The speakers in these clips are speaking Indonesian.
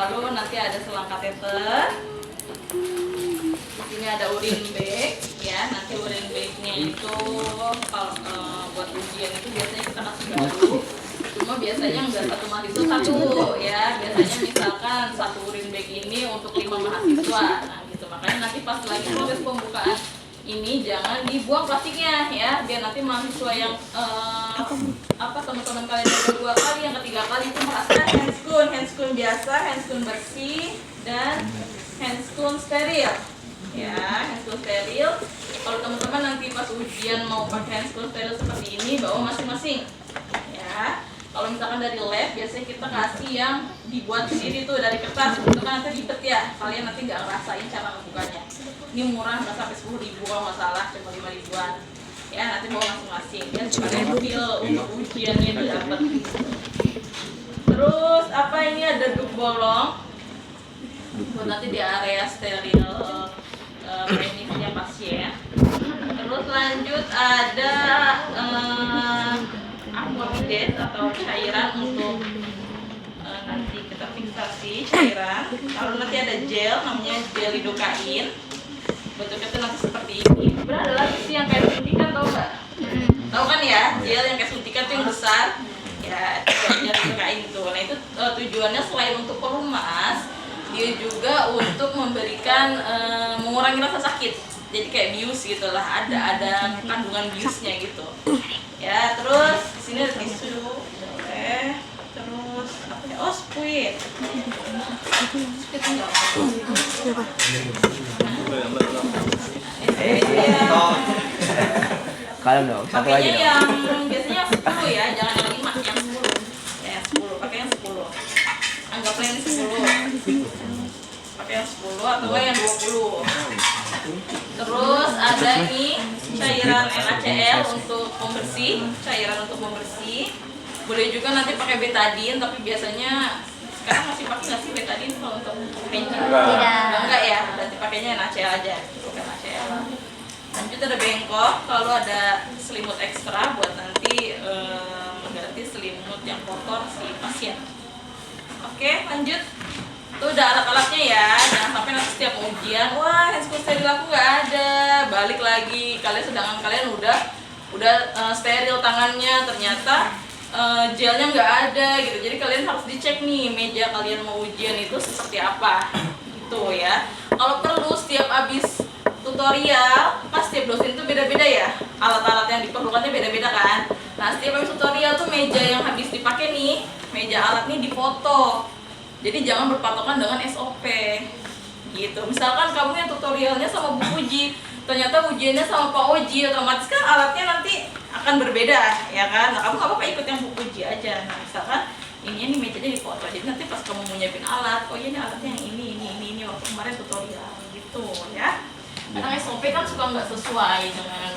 Lalu nanti ada selang kateter. Di sini ada urin bag, ya. Nanti urin bagnya itu kalau buat ujian itu biasanya kita kasih baru. Cuma biasanya nggak satu mahasiswa satu, ya. Biasanya misalkan satu urin bag ini untuk 5 mahasiswa. Nah, gitu. Makanya nanti pas lagi proses pembukaan ini jangan dibuang plastiknya, ya. Biar nanti mahasiswa yang teman-teman kalian yang kedua kali, yang ketiga kali itu merasakan handscoon biasa, handscoon bersih dan handscoon steril, ya. Handscoon steril. Kalau teman-teman nanti pas ujian mau pakai handscoon steril seperti ini, bawa masing-masing, ya. Kalau misalkan dari lab, biasanya kita kasih yang dibuat sendiri tuh dari kertas, itu kan nanti ribet ya. Kalian nanti nggak ngerasain cara ngebukanya. Ini murah, nggak sampai 10.000 kalau nggak salah, cuma 5 ribuan. Ya, nanti bawa masing-masing. Ya, supaya feel untuk ujiannya itu dapat. Terus apa ini ada duk bolong buat nanti di area steril penisnya pasien. Terus lanjut ada aquabidet atau cairan untuk nanti kita fiksasi cairan. Lalu nanti ada gel, namanya gel lidokain. Bentuknya tuh nanti seperti ini. Sebenarnya ada lagi sih yang kayak suntikan, tau nggak? Tahu kan ya, gel yang kayak suntikan tuh yang besar. Ya, gel lidokain itu. Nah itu tujuannya selain untuk pelumas, dia juga untuk memberikan mengurangi rasa sakit. Jadi kayak bius gitulah, ada kandungan biusnya gitu. Ya, terus di sini ada tisu. Oke. Terus apa ya? Oh, spuit. Spuit enggak? Kalem dong, satu lagi dong. Yang biasanya 10 ya, jangan yang 5, yang 10. Ya, 10, pakai yang 10. Anggaplah yang 10. Pakai yang 10 atau yang 20. Terus ada nih cairan NaCl untuk pembersih, cairan untuk pembersih. Boleh juga nanti pakai betadine, tapi biasanya sekarang masih pakai nggak sih betadine kalau untuk meja? Enggak ya, berarti pakainya NaCl aja, cukup NaCl. Lanjut ada bengkok, kalau ada selimut ekstra buat nanti mengganti selimut yang kotor si pasien. Oke, lanjut. Itu udah alat-alatnya ya, jangan sampai nanti setiap ujian, wah handscoon steril aku nggak ada, balik lagi. Sedangkan kalian udah steril tangannya, ternyata gelnya nggak ada gitu. Jadi kalian harus dicek nih meja kalian mau ujian itu seperti apa, gitu ya. Kalau perlu setiap habis tutorial, pas setiap dosen itu beda-beda ya, alat-alat yang diperlukannya beda-beda kan. Nah setiap habis tutorial tuh meja yang habis dipakai nih, meja alat nih difoto. Jadi jangan berpatokan dengan SOP gitu. Misalkan kamu yang tutorialnya sama Bu Uji, ternyata ujiannya sama Pak Oji, otomatis kan alatnya nanti akan berbeda, ya kan? Nah kamu nggak apa-apa ikut yang Bu Uji aja. Nah misalkan ini mejanya difoto, jadi nanti pas kamu mau nyiapin alat, oh iya ini alatnya yang ini waktu kemarin tutorial gitu ya. Karena SOP kan suka nggak sesuai dengan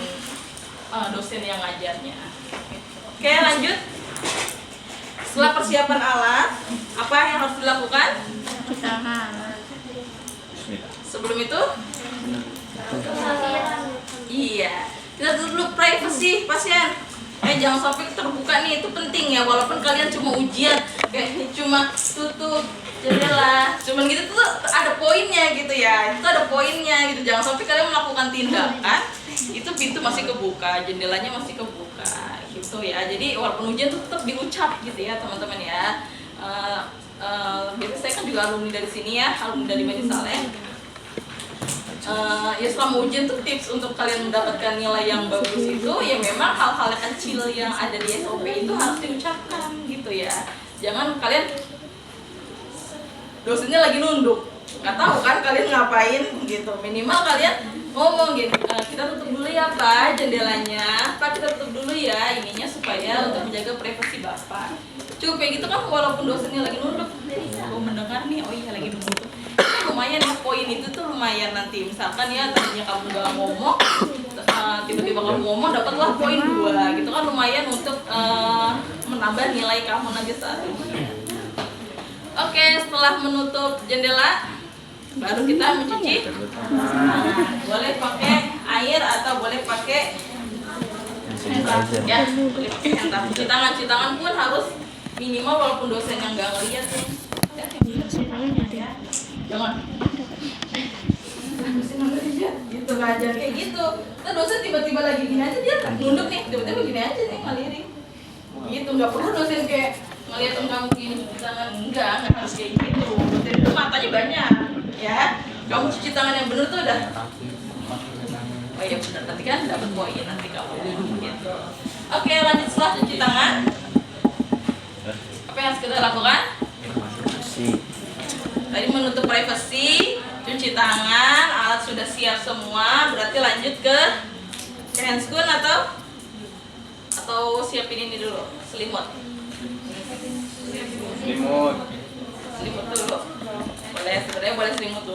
dosen yang ngajarnya. Oke, lanjut. Setelah persiapan alat, apa yang harus dilakukan? Sebelum itu? Iya, kita tutup dulu privacy pasien. Jangan sampai terbuka nih, itu penting ya. Walaupun kalian cuma ujian, kayak cuma tutup jendela, cuman gitu tuh ada poinnya gitu ya. Itu ada poinnya gitu. Jangan sampai kalian melakukan tindakan, itu pintu masih kebuka, jendelanya masih kebuka gitu ya. Jadi walaupun ujian tuh tetap diucap gitu ya teman-teman ya. Biasanya saya kan juga alumni dari sini ya, alumni dari Bani Saleh. Ya selama ujian tuh tips untuk kalian mendapatkan nilai yang bagus itu ya memang hal-hal kecil yang ada di SOP itu harus diucapkan gitu ya. Jangan kalian dosennya lagi nunduk, nggak tahu kan kalian ngapain gitu. Minimal kalian ngomong gitu, kita tutup dulu ya Pak jendelanya, Pak kita tutup dulu ya ininya supaya untuk menjaga privasi Bapak. Cukup kayak gitu kan, walaupun dosennya lagi nunduk, aku mendengar nih, oh iya lagi nunduk. Lumayan poin itu tuh lumayan nanti. Misalkan ya tadinya kamu gak ngomong, tiba-tiba kamu ngomong dapatlah poin 2 gitu kan, lumayan untuk menambah nilai kamu nanti saat ujian. Oke, setelah menutup jendela baru kita mencuci. Boleh pakai air atau boleh pakai hand towel ya, boleh pakai hand towel. Cuci tangan pun harus minimal walaupun dosennya nggak ngeliat ya. jangan. Gitu aja kayak gitu. Terus dosen tiba-tiba lagi gini aja dia nunduk nih, tiba-tiba gini aja nih ngaliring. Gitu, nggak perlu dosen kayak ngeliat kamu gini cuci tangan, enggak harus kayak gitu. Dosen itu matanya banyak, ya. Kamu cuci tangan yang benar tuh udah. Oh iya benar, nanti kan dapat poin nanti kamu. Gitu. Oke, lanjut setelah cuci tangan. Apa yang harus kita lakukan? Tadi menutup privasi, cuci tangan, alat sudah siap semua, berarti lanjut ke handscoon atau siapin ini dulu, selimut. Selimut dulu. Boleh, sebenarnya boleh selimut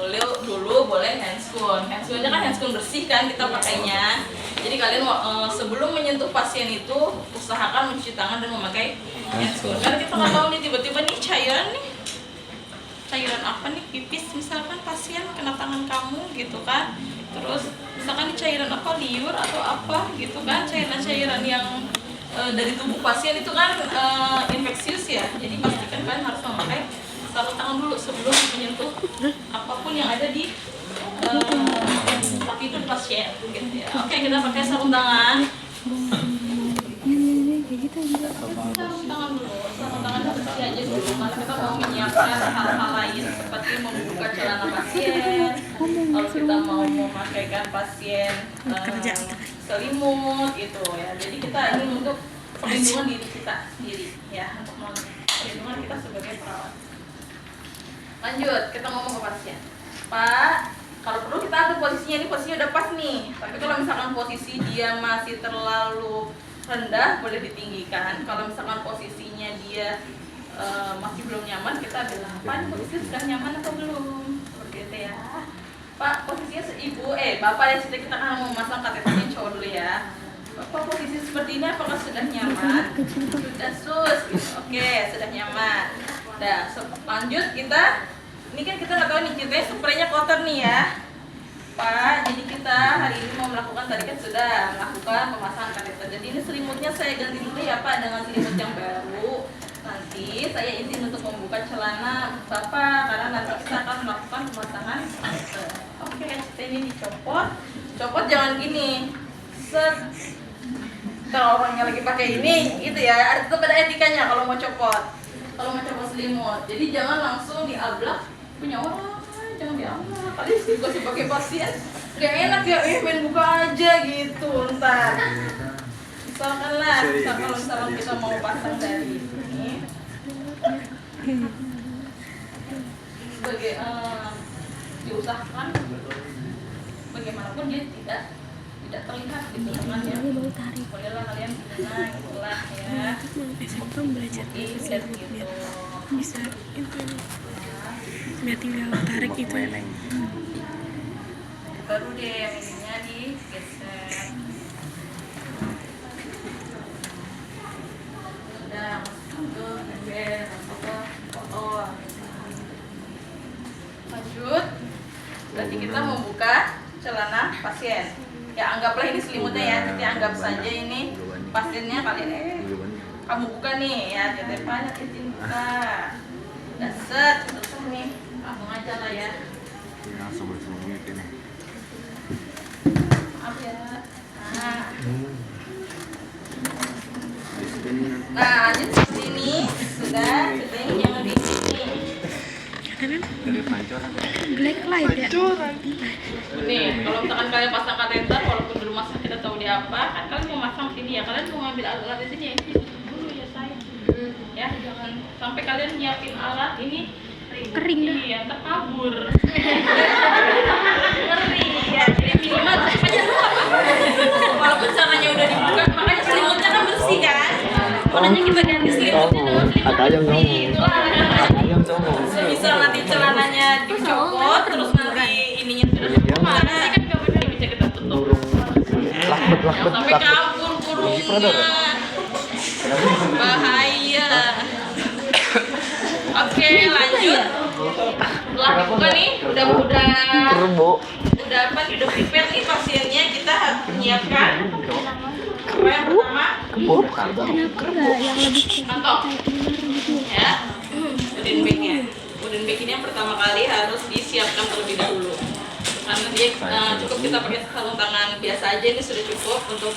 dulu, boleh handscoon. Handscoonnya kan handscoon bersih kan kita pakainya. Jadi kalian sebelum menyentuh pasien itu usahakan mencuci tangan dan memakai handscoon. Karena kita nggak tahu nih tiba-tiba nih cairan apa nih, pipis misalkan pasien kena tangan kamu gitu kan, terus misalkan cairan apa, liur atau apa gitu kan, cairan-cairan yang dari tubuh pasien itu kan infeksius ya, jadi pastikan kalian harus memakai sarung tangan dulu sebelum menyentuh apapun yang ada di kaki itu pasien gitu ya. Oke, kita pakai sarung tangan. Sarung tangan dulu, sarung tangan bersih aja dulu karena kita mau menyiapkan hal-hal lain seperti membuka celana pasien, kalau kita mau memakaikan pasien selimut gitu ya. Jadi kita ingin untuk perlindungan diri kita sendiri ya, untuk perlindungan kita sebagai perawat. Lanjut, kita ngomong ke pasien. Pak, kalau perlu kita atur posisinya, ini posisinya udah pas nih. Tapi kalau misalkan posisi dia masih terlalu rendah, boleh ditinggikan. Kalau misalkan posisinya dia masih belum nyaman, kita bilang, Pak, ini posisi sudah nyaman atau belum? Seperti itu ya. Pak, posisinya Bapak ya, kita kan mau memasang kateternya cowok dulu ya. Bapak, posisi seperti ini apakah sudah nyaman? Sudah sus, gitu. Oke, sudah nyaman. Nah, lanjut kita, ini kan kita nggak tahu nih, ceritanya spraynya kotor nih ya. Pak, jadi kita hari ini mau melakukan, tadi kan sudah melakukan pemasangan kateter. Jadi ini selimutnya saya ganti dulu ya Pak dengan selimut yang baru. Nanti saya izin untuk membuka celana Bapak karena nanti kita akan melakukan pemasangan kateter. Oke, ini dicopot. Copot jangan gini. Set. Kalau orangnya lagi pakai ini, gitu ya. Tetap ada etikanya kalau mau copot. Kalau mau copot selimut. Jadi jangan langsung diablak punya orang. Jangan diambil, kali juga sebagai pasien gak enak ya, main buka aja gitu ntar. Misalkan kalau misalkan kita mau pasang dari sini sebagai diusahakan bagaimanapun dia tidak terlihat gitu kan ya. Bolehlah kalian itulah ya. Belajar gitu. Bisa itu. Biar tinggal tarik itu ya. Baru deh yang ininya digeser. Udah masuk ke ember, masuk ke kotor. Lanjut. Berarti kita membuka celana pasien. Ya anggaplah ini selimutnya ya. Jadi anggap saja ini pasiennya kalian kamu buka nih ya. Jadi banyak izin buka. Udah set, selesai nih. Langsung aja lah ya. Langsung ini. Maaf ya. Nah, lanjut seperti ini. Sudah, kita ini jangan di sini. Dari pancoran. Black light ya. Nih, kalau misalkan kalian pasang kateter, walaupun di rumah sakit atau di apa, kan kalian mau masang sini ya. Kalian mau ngambil alat di sini ya, ini ditutup dulu ya sayang. Ya, jangan sampai kalian nyiapin alat ini Kering dah. Iya, terkabur. Ngeri ya. Jadi minimal aja dulu apa? Walaupun caranya udah dibuka, makanya selimutnya kan bersih kan. Makanya kita ganti selimutnya dengan selimut bersih. Itulah semisal nanti celananya dicopot, terus nanti ininya sudah dibuka, nanti kan nggak benar bisa kita tutup. Sampai kabur burungnya. Bahaya. Oke, lanjut. Setelah dibuka nih, udah apa nih, udah prepare nih pasiennya, kita harus menyiapkan apa yang pertama? Kenapa enggak yang lebih Kantong. Ya, udin banknya. urin bag ini yang pertama kali harus disiapkan terlebih dahulu. Karena dia cukup kita pakai sarung tangan biasa aja, ini sudah cukup untuk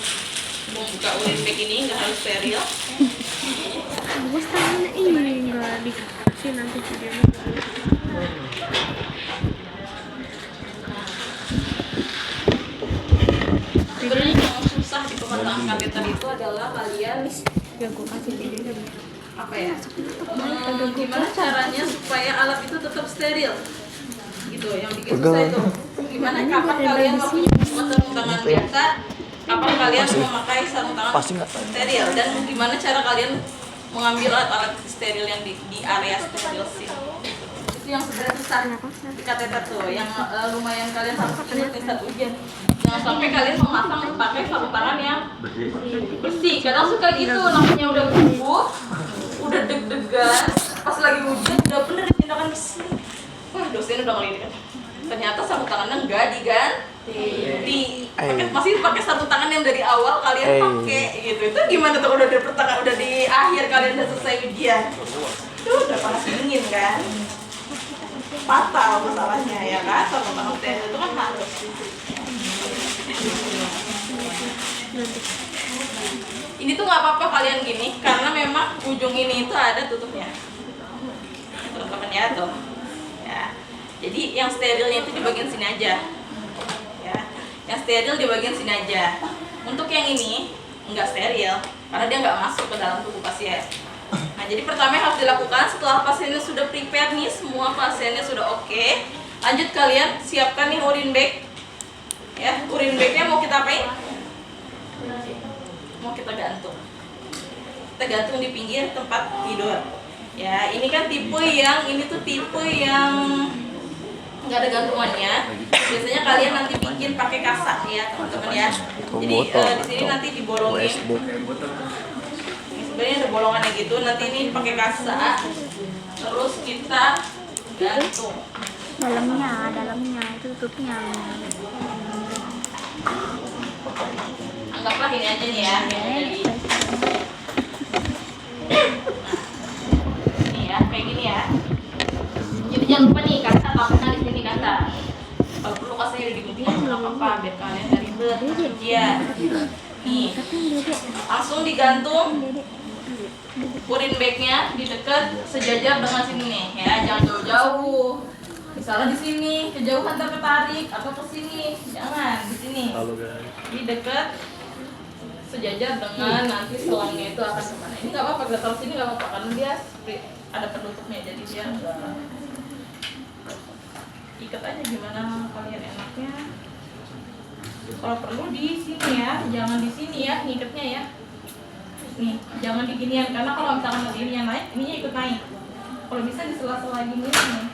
membuka urin bag ini, nggak harus steril. Bagus tangannya ini nggak dikasih nanti videonya. Sebenarnya yang susah di pemasangan kateter itu adalah kalian Ya gue kasih videonya. apa ya? Gimana caranya supaya alat itu tetap steril? Gitu, yang bikin susah itu. Gimana kapan kalian waktu sarung tangan biasa, kapan kalian memakai sarung tangan steril, dan gimana cara kalian mengambil alat-alat steril yang di area steril sih? Itu yang sebenarnya susah di kateter tuh, yang lumayan kalian harus ingat di saat ujian. Jangan sampai kalian memasang pakai sarung tangan yang bersih. Kadang suka gitu, namanya udah gugup, udah deg-degan, pas lagi ujian udah bener tindakan bersih. Wah, dosen udah ngelidik kan. Ternyata sarung tangannya enggak diganti. Masih pakai sarung tangan yang dari awal kalian pakai gitu. Itu gimana tuh udah di akhir kalian udah selesai ujian. Itu udah panas dingin kan. Fatal masalahnya ya kan, sarung tangan steril itu kan harus. Ini tuh nggak apa-apa kalian gini, karena memang ujung ini itu ada tutupnya, teman-teman ya tuh. Ya, jadi yang sterilnya itu di bagian sini aja. Ya, yang steril di bagian sini aja. Untuk yang ini nggak steril, karena dia nggak masuk ke dalam tubuh pasien. Nah, jadi pertama yang harus dilakukan setelah pasiennya sudah prepare nih, semua pasiennya sudah oke, lanjut kalian siapkan nih urin bag. Ya, urin bagnya mau kita apain? Mau kita gantung. Kita gantung di pinggir tempat tidur. Ya, ini kan tipe yang nggak ada gantungannya. Biasanya kalian nanti bikin pakai kasa ya, teman-teman ya. Jadi di sini nanti dibolongin. Sebenarnya ada bolongannya gitu. Nanti ini pakai kasa. Terus kita gantung. Dalamnya itu tutupnya. Anggaplah ini aja nih ya, ini ya, kayak gini ya. Jadi jangan lupa nih kasa tampaknya di sini kasa. Kalau perlu kasanya udah digunting nggak apa-apa, biar kalian nggak ribet ujian. Nih, langsung digantung urin bagnya di dekat sejajar dengan sini nih ya, jangan jauh-jauh. Misalnya di sini kejauhan terketarik atau ke sini, jangan di sini. Di dekat sejajar dengan nanti selangnya itu akan kemana. Ini nggak apa-apa, kita taruh sini nggak apa-apa karena dia ada penutupnya, jadi dia nggak ikat aja gimana kalian enaknya. Kalau perlu di sini ya, jangan di sini ya ngikatnya ya. Nih, jangan di ginian karena kalau misalkan ininya naik, ininya ikut naik. Kalau bisa di sela-sela gini nih.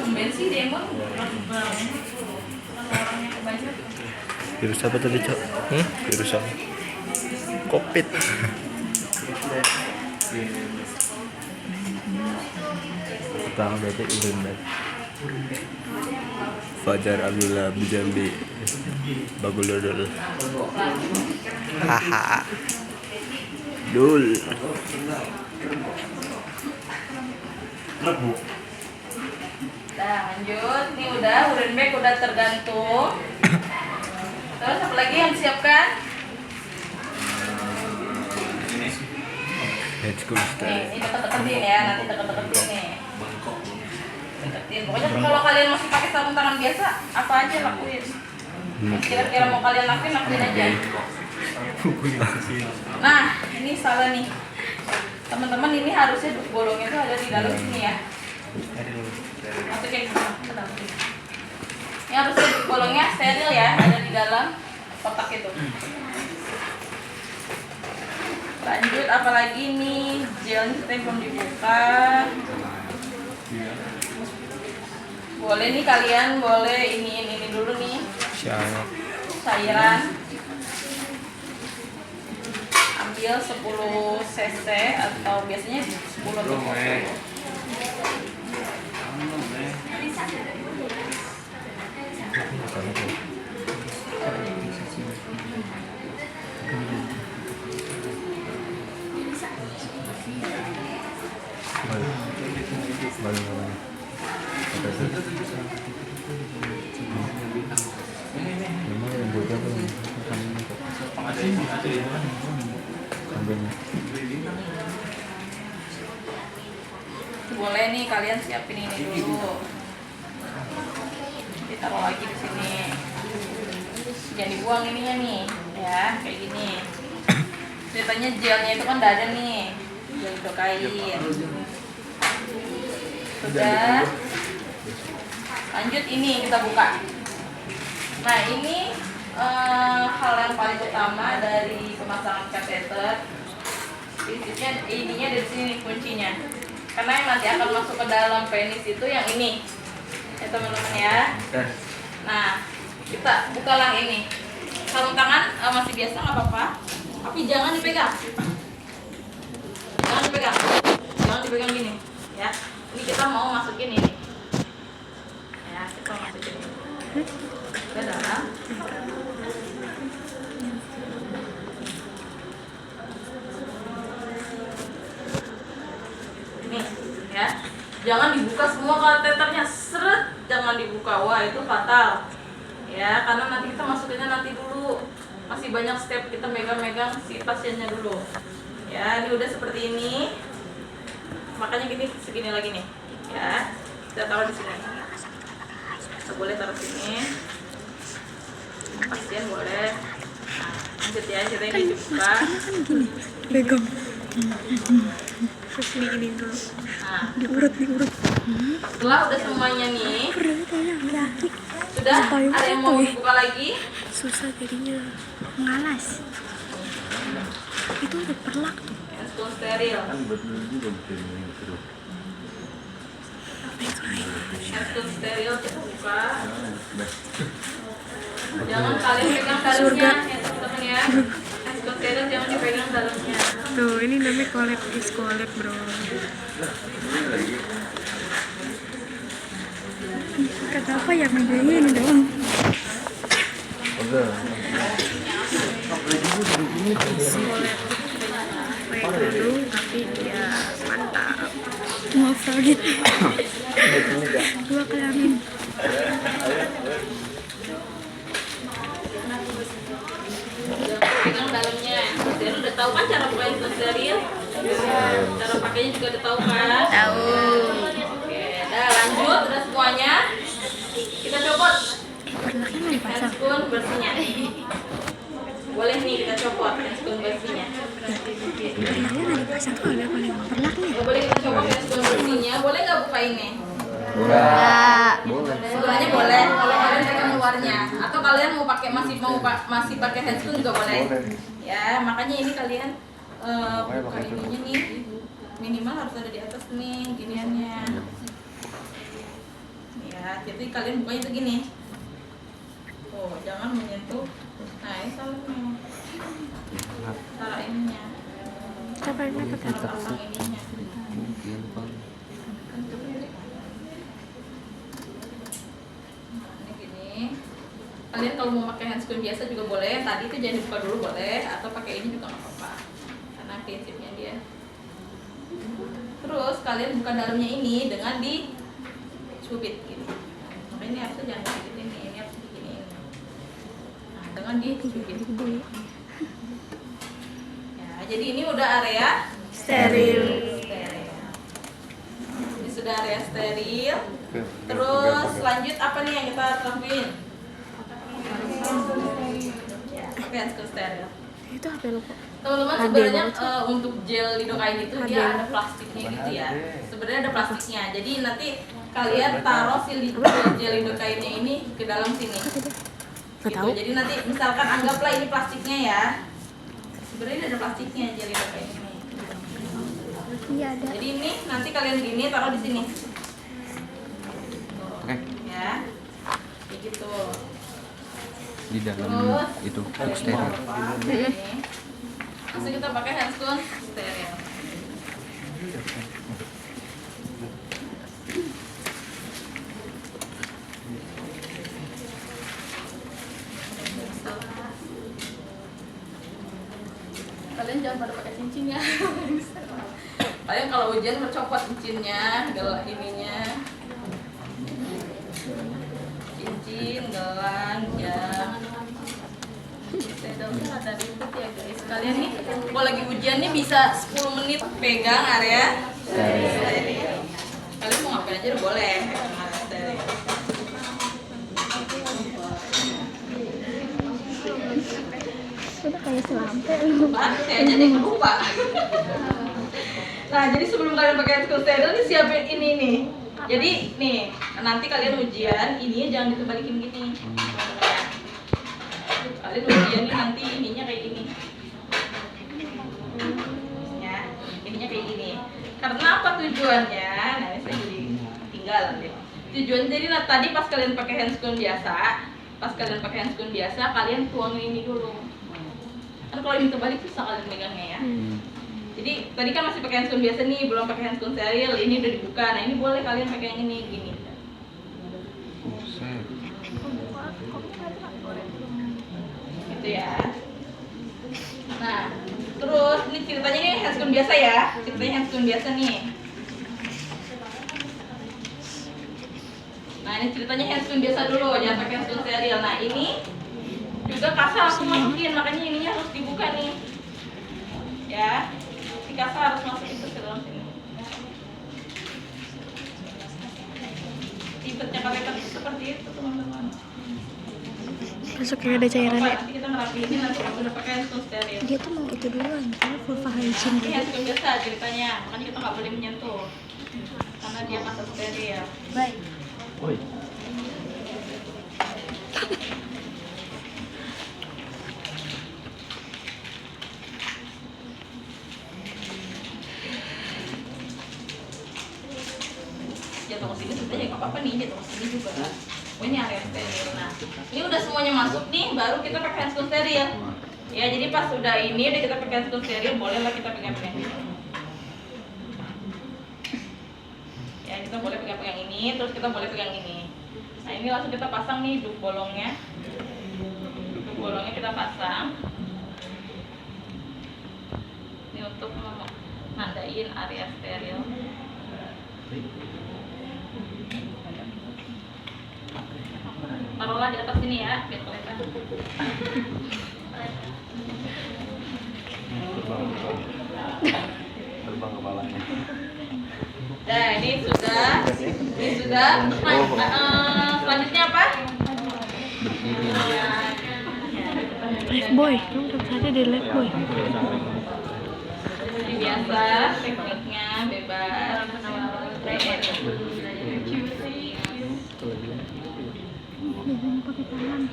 Bensin demon orangnya kebanyakan. Virus apa tadi, Cok? Virus apa? Covid. Pertama berarti urin bag. Fajar Abdullah Bijambi Bagulodol. Haha. Dul. Nah, lanjut. Ini udah urin bag udah tergantung. Terus apa lagi yang disiapkan? Nih, ini deket-deketin ya, nanti deket-deketin nih. Deketin. Pokoknya kalau kalian masih pakai sarung tangan biasa, apa aja lakuin. Kira-kira mau kalian lakuin aja. Nah, ini salah nih. Teman-teman, ini harusnya bolongnya itu ada di dalam sini ya. Atau kayak gimana? Ini harusnya bolongnya steril ya, ada di dalam kotak itu. Lanjut, apalagi nih gelnya kita belum dibuka. Boleh nih kalian, boleh ini dulu nih. Cairan. Ambil 10 cc atau biasanya 10 atau 20. Memang yang buat apa nih? Kambingnya. Boleh nih kalian siapin ini dulu. Ditaruh lagi di sini. Jangan dibuang ininya nih, ya kayak gini. Ceritanya gelnya itu kan udah ada nih, gel lidocaine. Sudah. Lanjut ini kita buka. Nah ini hal yang paling utama dari pemasangan kateter. Prinsipnya ininya dari sini kuncinya. Karena yang nanti akan masuk ke dalam penis itu yang ini, ya teman-teman ya. Nah kita bukalah ini. Sarung tangan masih biasa nggak apa-apa, tapi jangan dipegang. Jangan dipegang. Jangan dipegang gini, ya. Ini kita mau masukin ini. Ya, kita mau masukin ini. Ke dalam. Nih, ya. Jangan dibuka semua kateternya, seret, jangan dibuka. Wah, itu fatal. Ya, karena nanti kita masukinnya nanti dulu. Masih banyak step kita megang-megang si pasiennya dulu. Ya, ini udah seperti ini. Makanya gini, segini lagi nih. Ya, kita taruh di sini. Kita boleh taruh sini. Pasien boleh. Nah, lanjut ya, kita ini dibuka. Pegang. Terus ini dulu. Nah, Diurut. setelah udah semuanya nih, sudah Apa ada yang mau dibuka lagi? susah jadinya ngalas. Itu udah perlak tuh. Handphone steril. Kan betul juga bikin ini terus. Handphone steril kita buka. Jangan kalian pegang dalamnya, ya teman-teman ya. Handphone steril jangan dipegang dalamnya. Tuh, ini namanya collab is collab, bro. Kata apa ya bedanya ini doang. Udah. Kayak kerudung tapi ya mantap. Maaf Radit. Dua kelamin. Pegang dalamnya. Steril udah tahu kan cara buka handphone steril? Cara pakainya juga udah tahu kan? Tahu. Oke, dah lanjut, udah semuanya. Kita copot Perlaknya nggak dipasang. handphone bersihnya. Boleh nih kita copot handphone bersihnya. Perlaknya nggak dipasang tuh ada paling perlaknya. Boleh kita copot handphone bersihnya. Boleh nggak buka ini? Enggak. Sebenarnya boleh kalau kalian pegang luarnya, atau kalian mau masih pakai handphone juga boleh. Ya makanya ini kalian buka ininya nih minimal harus ada di atas nih giniannya. Ya jadi kalian bukanya tuh gini. Oh jangan menyentuh. Nah ini salahnya. Cara ininya. Siapa yang dapat kan? Pasang ininya. Kalian kalau mau pakai handscreen biasa juga boleh, tadi itu jangan dibuka dulu boleh, atau pakai ini juga nggak apa-apa, karena prinsipnya dia. Terus kalian buka dalamnya ini dengan dicubit gini. Nah, ini harusnya jangan dicubit ini harus begini. Nah, dengan dicubit. Ya, jadi ini udah area steril. Ini sudah area steril. Terus lanjut apa nih yang kita lakuin? Pakai handphone steril. Itu HP lu kok. Teman-teman Ada sebenarnya banget. untuk gel lidocaine itu Ada. dia ada plastiknya gitu ya. Sebenarnya ada plastiknya. Jadi nanti kalian taruh si gel lidocaine-nya ini ke dalam sini. Nggak Gitu. tahu. Jadi nanti misalkan anggaplah ini plastiknya ya. Sebenarnya ada plastiknya gel lidocaine ini. Iya ada. Jadi ini nanti kalian gini taruh di sini. Oke. Ya. Kayak gitu. Di dalam Terus itu kalian steril. mau apa? Ini. Langsung kita pakai handphone steril. Kalian jangan pada pakai cincin ya. Kalian kalau hujan mencopot cincinnya, gelak ininya. udah kata ribet ya guys. Kalian nih kalau lagi ujian nih bisa 10 menit pegang area steril. Kalian mau ngapain aja boleh pegang area steril. Udah kayak selampe lu. Saya aja nih lupa. Nah, jadi sebelum kalian pakai hand steril nih siapin ini nih. Jadi nih, nanti kalian ujian, ininya jangan dikebalikin gini. Kalian ujian nih nanti ininya kayak gini. Ya, ininya kayak gini. Karena apa tujuannya? Nah, ini saya jadi tinggal nanti. Tujuan jadi tadi pas kalian pakai handscoon biasa, kalian tuangin ini dulu. Kan kalau ini terbalik susah kalian megangnya ya. Jadi tadi kan masih pakai handscoon biasa nih, belum pakai handscoon steril. Ini udah dibuka. Nah ini boleh kalian pakai yang ini gini. Gitu ya. Nah terus ini ceritanya ini handscoon biasa ya. Ceritanya handscoon biasa nih. Nah ini ceritanya handscoon biasa dulu, jangan pakai handscoon steril. Nah ini juga kasar aku masukin, makanya ininya harus dibuka nih. Ya. Kasar harus masukin ke dalam sini. Ribetnya pakai itu seperti itu teman-teman. Masuk kayak ada cairan ya. Nanti kita ngerapiin nanti aku udah pakai handscoon steril. Dia tuh mau itu duluan, karena vulva hygiene. Ini handscoon biasa ceritanya, makanya kita nggak boleh menyentuh karena dia masa steril. Baik. Woi. Jatuh ke sini sebenarnya nggak apa-apa nih, jatuh ke sini juga. Oh ini area steril. Nah ini udah semuanya masuk nih, baru kita pakai handscoon steril. Ya jadi pas udah ini udah kita pakai handscoon steril, bolehlah kita pegang-pegang ini. Ya kita boleh pegang-pegang ini, terus kita boleh pegang ini. Nah ini langsung kita pasang nih duk bolongnya. Duk bolongnya kita pasang. Ini untuk nandain area steril. Taruhlah di atas sini ya, biar kelihatan. Terbang kepalanya. Nah ini sudah. Selanjutnya apa? Life boy, kamu udah tadi di life boy. Ini biasa, tekniknya bebas. Jangan pakai tangan.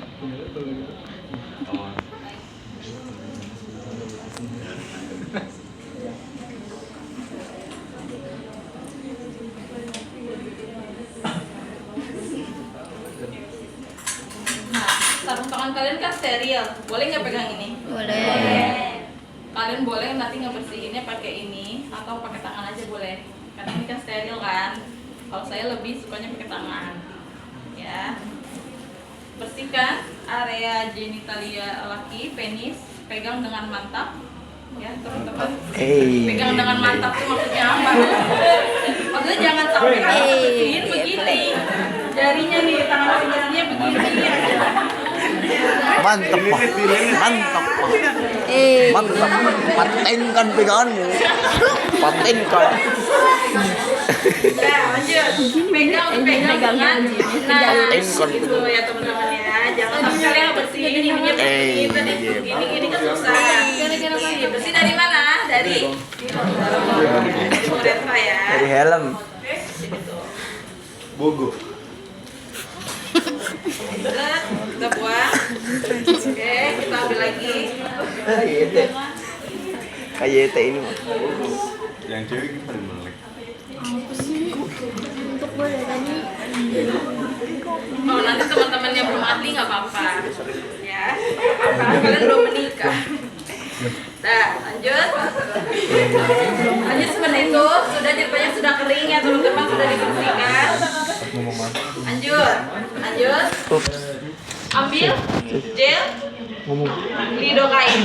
Sarung tangan kalian kan steril, boleh nggak pegang ini? Boleh. Kalian boleh nanti ngebersihinnya pakai ini atau pakai tangan aja boleh. Karena ini kan steril kan. Kalau saya lebih sukanya pakai tangan. Ya. Bersihkan area genitalia laki, penis, pegang dengan mantap. Ya, teman-teman. Pegang dengan mantap tuh maksudnya apa? Maksudnya jangan sampai kalian bersihin begini. Jarinya nih, tangan masing-masingnya begini. Mantap pak, mantap, patenkan peganganmu, patenkan. Ya lanjut, pegang dengan gitu ya teman-teman ya. Jangan sampai kalian bersihin ininya begini kan susah. Bersih dari mana? Dari uretra ya. Dari helm. Bogo. Kita buang. Oke, kita ambil lagi. Kayak ini mah. Yang cewek gimana melek? Untuk gue dari tadi. Oh nanti teman-temannya belum ahli nggak apa-apa. Ya, apa-apa. Kalian belum menikah. Nah, lanjut. Lanjut seperti itu. Sudah jilbabnya sudah kering ya teman-teman, sudah dibersihkan. Lanjut. Ambil gel lidokain.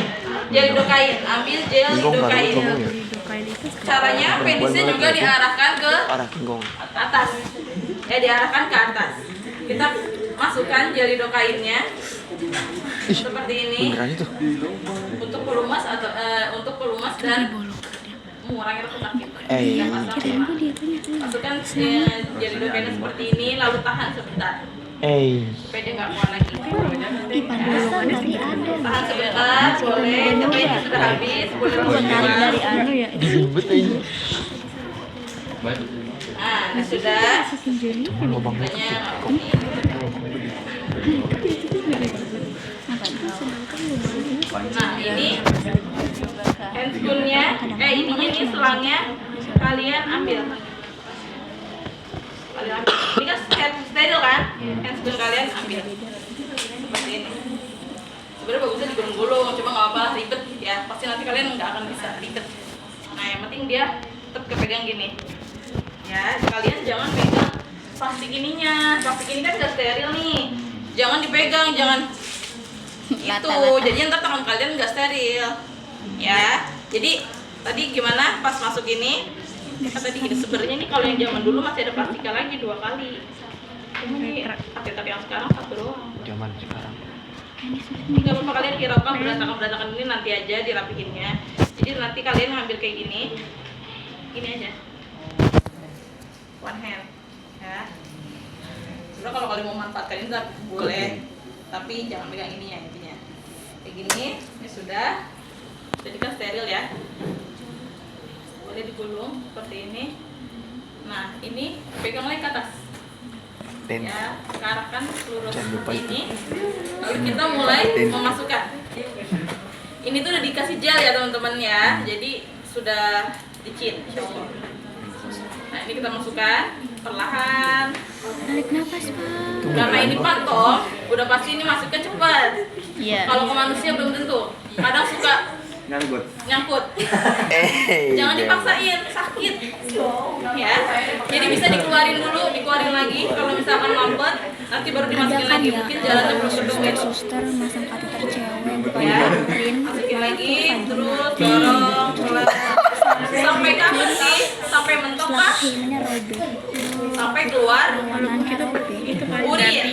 Gel lidokain. Ambil gel lidokain. Caranya penisnya juga diarahkan ke atas. Ya diarahkan ke atas. Kita masukkan gel lidokainnya seperti ini. Beneran itu. Untuk pelumas atau untuk pelumas dan mengurangi rasa sakit. Iya. Masukkan jari dua pena seperti ini, lalu tahan sebentar. Supaya dia nggak kuat lagi. Tahan sebentar, boleh. Tapi itu sudah habis, boleh Menarik dari anu ya. Ribet aja. Nah, ini sudah. Banyak Nah, ini handscoon-nya, ininya nih selangnya kalian ambil. Ini kan steril kan? Handscoon kalian ambil. Seperti ini. Sebenarnya bagusnya digulung-gulung, cuma nggak apa-apa, ribet ya. Pasti nanti kalian nggak akan bisa ribet. Nah, yang penting dia tetap kepegang gini. Ya, kalian jangan pegang plastik ininya. Plastik ini kan nggak steril nih. Jangan dipegang, jangan itu. Jadi ntar tangan kalian nggak steril. Ya. Jadi tadi gimana pas masuk ini? Tadi gini sebenarnya nih kalau yang zaman dulu masih ada plastiknya lagi 2 kali. Ini pakai yang sekarang 1 doang. Zaman sekarang. Ini nggak apa-apa kalian hiraukan berantakan ini nanti aja dirapihinnya. Jadi nanti kalian ngambil kayak gini aja. One hand, ya. Sebenarnya kalau kalian mau manfaatkan ini boleh, tapi jangan pegang ini ya intinya. Kayak gini, ini sudah. Jadi kan steril ya. Boleh digulung seperti ini. Nah, ini pegang lagi ke atas. Ya, arahkan seluruh seperti ini. Lalu kita mulai memasukkan. Ini tuh udah dikasih gel ya teman-teman ya. Jadi sudah dicin, insyaallah. Nah, ini kita masukkan perlahan. Tarik nafas, Pak. Karena ini pantol, udah pasti ini masuknya cepat. Iya. Kalau ke manusia belum tentu. Kadang suka nyangkut. Jangan dipaksain, sakit. Ya. Jadi bisa dikeluarin dulu, dikeluarin lagi. Kalau misalkan mampet, nanti baru dimasukin lagi. Mungkin jalannya prosedur gitu. Suster masang kateter cewek Ya, masukin lagi, terus dorong, sampai kapan sih? Sampai mentok kah? Sampai keluar urin.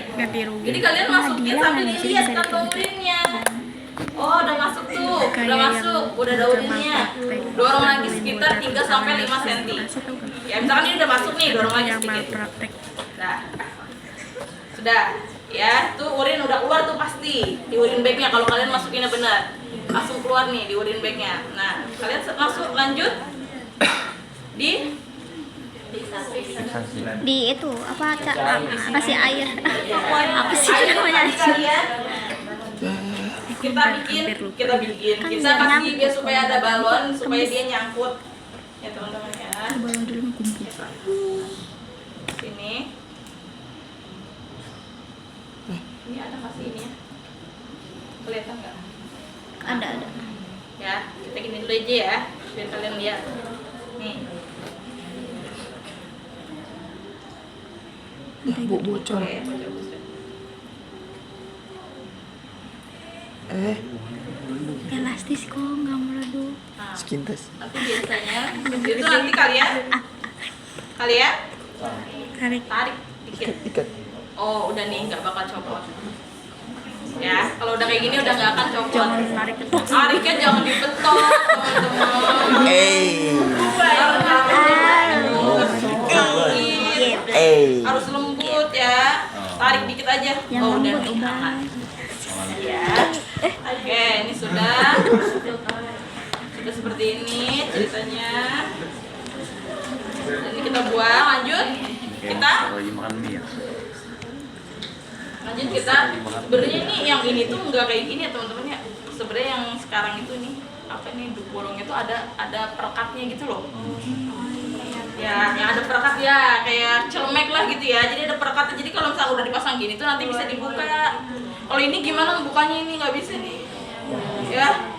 Jadi kalian masukin sambil lihat kantong urinnya. Oh, udah masuk tuh, udah masuk, udah ada urinnya. Dorong lagi sekitar 3 sampai 5 cm. Ya, misalkan ini udah masuk nih, dorong lagi sedikit. Nah, sudah. Ya, tuh urin udah keluar tuh pasti di urin bagnya kalau kalian masukinnya benar. Langsung keluar nih di urin bagnya. Nah, kalian masuk lanjut di itu apa kasih air apa sih namanya kalian kita kasih biar supaya ada balon supaya dia nyangkut ya teman-teman ya. balon dulu kumpul Sini ini ada kasih ini ya, kelihatan nggak? ada Ya, kita gini dulu aja ya biar kalian lihat nih. Bocor. Oke, bocor. elastis kok nggak meredup. Nah, Sekintas. nanti biasanya itu nanti kalian tarik dikit. Ikat. Oh, udah nih nggak bakal copot. Ya, kalau udah kayak gini udah nggak akan copot. Tariknya jangan dibetok, teman-teman. Harus lembut ya. Tarik dikit aja. Oh, udah nih aman. Ya. Oke, ini sudah seperti ini ceritanya. Ini kita buang, lanjut. Kita sebenarnya ini yang ini tuh nggak kayak gini ya teman-teman ya. Sebenarnya yang sekarang itu nih apa nih bolongnya tuh ada perekatnya gitu loh. Ya, yang ada perekat ya kayak celemek lah gitu ya. Jadi ada perekatnya. Jadi kalau misalnya udah dipasang gini tuh nanti bisa dibuka. Kalau ini gimana bukanya ini nggak bisa nih.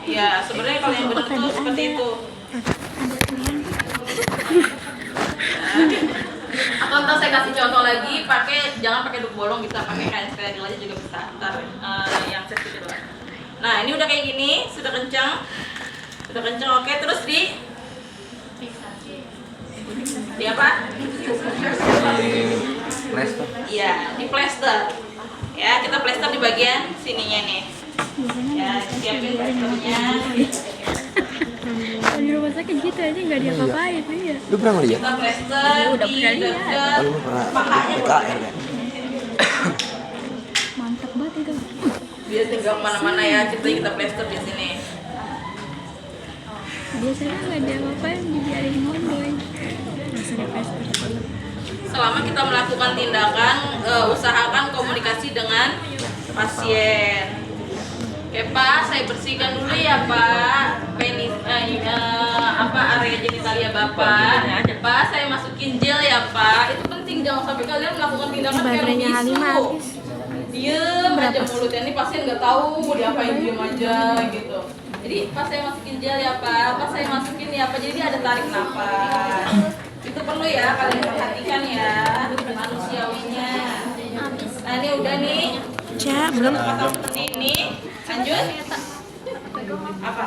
Ya sebenarnya kalau yang benar tuh seperti itu. Atau ntar saya kasih contoh lagi, jangan pakai duk bolong, bisa pakai kain steril aja juga bisa. Ntar yang safety kedua. Nah ini udah kayak gini, sudah kencang, oke. Terus di apa? Plester. Iya, di plester. Ya, kita plester di bagian sininya nih. Ya, siapin plasternya. Kalau di rumah sakit gitu aja nggak diapa-apain ya. Lu pernah lihat? Kita plester Udah di pernah lihat. dekat Lu pernah pahanya. PKR kan? Mantap banget itu. Biar tinggal kemana-mana ya, kita plester di sini. Biasanya nggak diapa-apain, dibiarin ngondoy. Rasanya pesta. Selama kita melakukan tindakan, usahakan komunikasi dengan pasien. Oke Pak, saya bersihkan dulu ya Pak, penis, area genitalia Bapak. Pak, saya masukin gel ya Pak. Itu penting, jangan sampai kalian melakukan tindakan kayak Baterainya bisu. Halimah habis. Diem aja mulutnya, ini pasien nggak tahu mau diapain, diem aja gitu. Jadi pas saya masukin gel ya Pak, pas saya masukin ya Pak, jadi ada tarik nafas. Itu perlu ya kalian perhatikan ya, manusiawinya. Nah ini udah nih, Cak, belum tempat ini. Lanjut. Apa?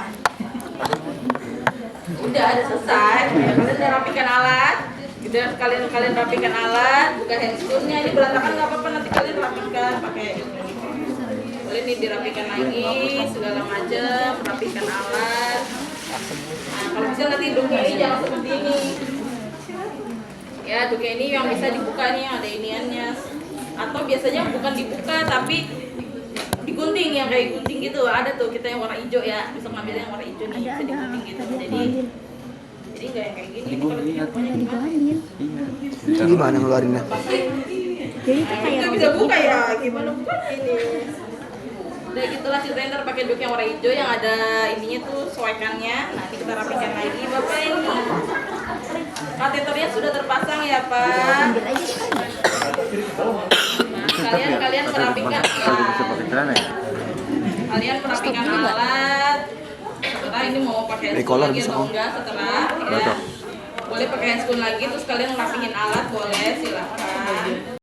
Udah ada selesai. Kalian udah rapikan alat. Udah kalian rapikan alat, buka handscoonnya. Ini berantakan nggak apa-apa, nanti kalian rapikan pakai kalian ini dirapikan lagi segala macam, rapikan alat. Nah kalau bisa nanti hidungnya ini jangan seperti ini. Ya hidungnya ini yang bisa dibuka nih, ada iniannya. Atau biasanya bukan dibuka tapi digunting, yang kayak gunting gitu. Ada tuh kita yang warna hijau ya, bisa ngambil yang warna hijau nih, bisa digunting gitu. Jadi nggak yang kayak gini. Kalau dibuka gimana? Gimana ngeluarinnya? Jadi itu kayak Nggak bisa buka ya, gimana buka ini? Udah gitulah ceritanya, ntar pakai duk yang warna hijau yang ada ininya tuh soekannya. Nanti kita rapikan lagi Bapak ini. Kateternya sudah terpasang ya Pak. Nah, kalian merapikan alat. Kalian merapikan alat. Setelah ini mau pakai handscoon lagi atau enggak setelah ya. Boleh pakai handscoon lagi terus kalian merapihin alat, boleh silakan.